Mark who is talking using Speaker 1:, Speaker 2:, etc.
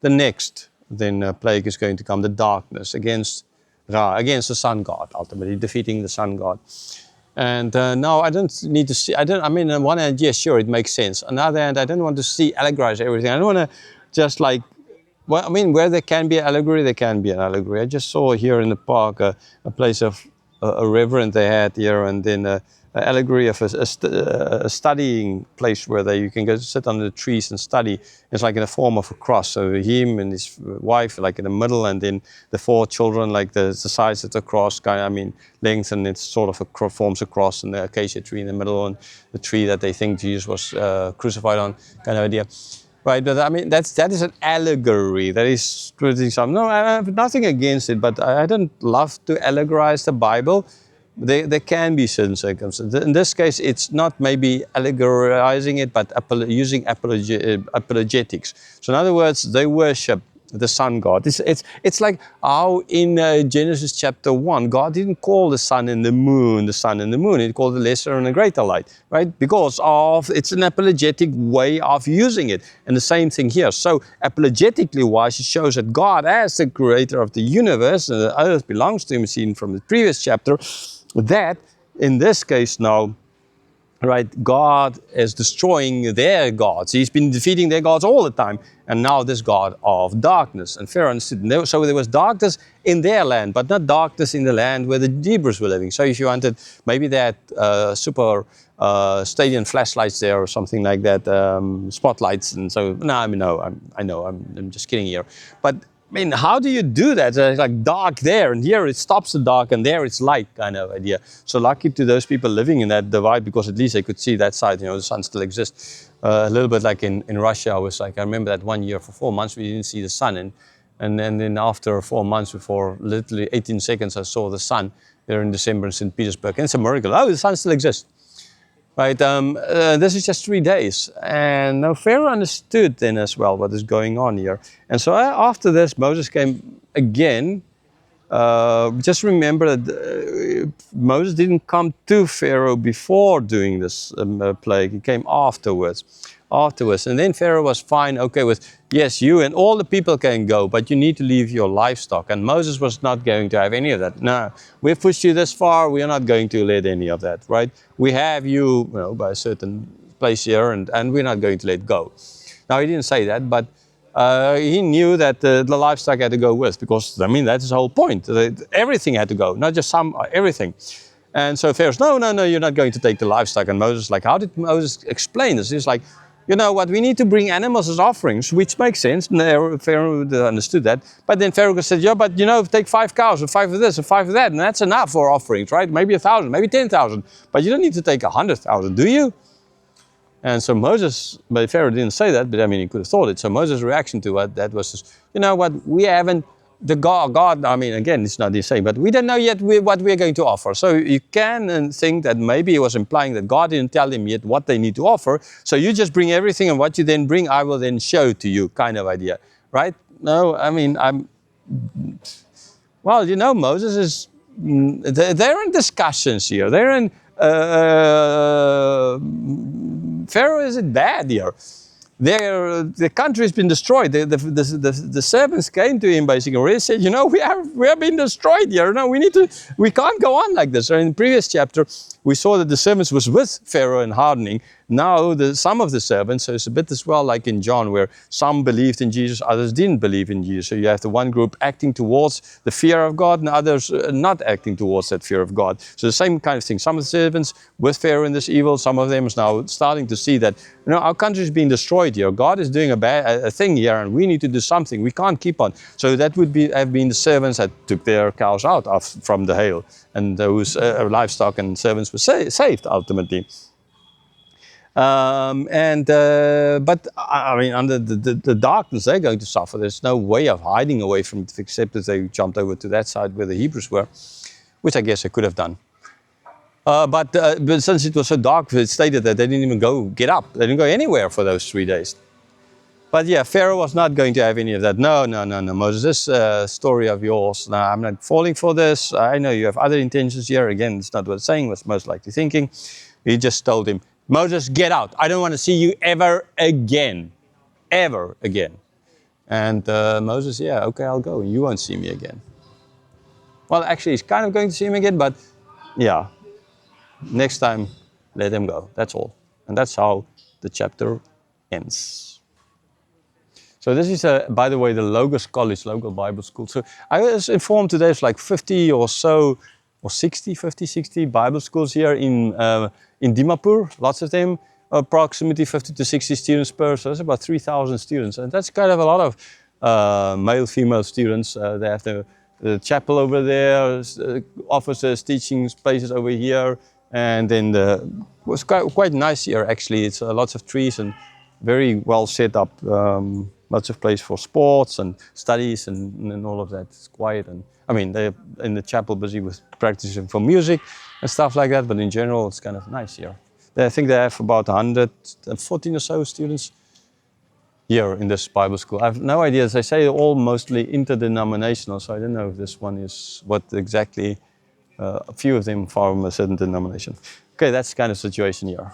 Speaker 1: the next then plague is going to come, the darkness against Ra, against the sun god, ultimately defeating the sun god. And now I don't need to see, I mean, on one hand, yes, sure, it makes sense. On the other hand, I don't want to see allegorize everything. I don't want to just like, well, I mean, where there can be an allegory, there can be an allegory. I just saw here in the park a place of a reverend they had here, and then an allegory of a studying place where you can go sit under the trees and study. It's like in the form of a cross. So him and his wife like in the middle, and then the 4 children like the size of the cross, kind of, I mean, length, and it's sort of forms a cross, and the acacia tree in the middle, and the tree that they think Jesus was crucified on, kind of idea. Right, but I mean, that is an allegory. That is criticism. No, I have nothing against it, but I don't love to allegorize the Bible. There can be certain circumstances. In this case, it's not maybe allegorizing it, but using apologetics. So in other words, they worship the sun god. It's like how in Genesis chapter 1, God didn't call the sun and the moon. He called the lesser and the greater light, right? Because it's an apologetic way of using it. And the same thing here. So apologetically wise, it shows that God, as the creator of the universe, and the earth belongs to him, seen from the previous chapter, that in this case now, right, God is destroying their gods. He's been defeating their gods all the time. And now this God of darkness. And Pharaoh understood. So there was darkness in their land, but not darkness in the land where the Hebrews were living. So if you wanted, maybe they had super stadium flashlights there or something like that, spotlights. And so, no, I mean, no, I know, I'm just kidding here. But I mean, how do you do that? It's like dark there, and here it stops the dark, and there it's light, kind of idea. So lucky to those people living in that divide, because at least they could see that side. You know, the sun still exists. A little bit like in Russia, I remember that one year for 4 months we didn't see the sun, and then after 4 months, before literally 18 seconds, I saw the sun there in December in St. Petersburg, and it's a miracle. Oh, the sun still exists. Right, this is just 3 days, and now Pharaoh understood then as well what is going on here. And so after this, Moses came again. Just remember that Moses didn't come to Pharaoh before doing this plague. He came afterwards. And then Pharaoh was fine, okay, with, yes, you and all the people can go, but you need to leave your livestock. And Moses was not going to have any of that. No, we've pushed you this far, we are not going to let any of that, right? We have you, by a certain place here, and we're not going to let go. Now, he didn't say that, but he knew that the livestock had to go with, because, I mean, that's his whole point. Everything had to go, not just some, everything. And so Pharaoh's, no, you're not going to take the livestock. And Moses, like, how did Moses explain this? He's like, you know what, we need to bring animals as offerings, which makes sense. And Pharaoh understood that. But then Pharaoh said, yeah, but take 5 cows, or 5 of this, or 5 of that, and that's enough for offerings, right? Maybe 1,000, maybe 10,000. But you don't need to take 100,000, do you? And so but Pharaoh didn't say that, but I mean, he could have thought it. So Moses' reaction to that was, just, you know what, we haven't, God, I mean, again, it's not the same, but we don't know yet what we're going to offer. So you can think that maybe he was implying that God didn't tell him yet what they need to offer. So you just bring everything, and what you then bring, I will then show to you, kind of idea, right? No, I mean, well, Moses is, they're in discussions here. They're in, Pharaoh isn't bad here. The country has been destroyed. The servants came to him basically and said, we have been destroyed here. No, we can't go on like this. So in the previous chapter, we saw that the servants was with Pharaoh and hardening. Now some of the servants, so it's a bit as well like in John, where some believed in Jesus, others didn't believe in Jesus. So you have the one group acting towards the fear of God, and others not acting towards that fear of God. So the same kind of thing. Some of the servants with Pharaoh in this evil, some of them is now starting to see that our country is being destroyed here. God is doing a thing here, and we need to do something. We can't keep on. So that would have been the servants that took their cows out from the hail, and those livestock and servants were saved ultimately. But I mean, under the darkness they're going to suffer. There's no way of hiding away from it, except that they jumped over to that side where the Hebrews were, which I guess they could have done. But since it was so dark, it stated that they didn't even get up. They didn't go anywhere for those 3 days. But yeah, Pharaoh was not going to have any of that. No, Moses, this story of yours, no, I'm not falling for this. I know you have other intentions here. Again, it's not what it's saying, was most likely thinking. He just told him, Moses, get out. I don't want to see you ever again. Ever again. And Moses, yeah, okay, I'll go. You won't see me again. Well, actually, he's kind of going to see him again, but yeah, next time, let him go. That's all. And that's how the chapter ends. So this is, by the way, the Logos College, local Bible school. So I was informed today it's like 50 or so, or 60 Bible schools here in Dimapur, lots of them, approximately 50 to 60 students per, so that's about 3,000 students. And that's kind of a lot of male, female students. They have the chapel over there, offices, teaching places over here, and then it was quite nice here actually. It's lots of trees and very well set up. Lots of place for sports and studies and all of that. It's quiet, and I mean they're in the chapel busy with practicing for music and stuff like that. But in general, it's kind of nice here. I think they have about 114 or so students here in this Bible school. I have no idea. As I say, they're all mostly interdenominational, so I don't know if this one is what exactly. A few of them from a certain denomination. Okay, that's kind of situation here.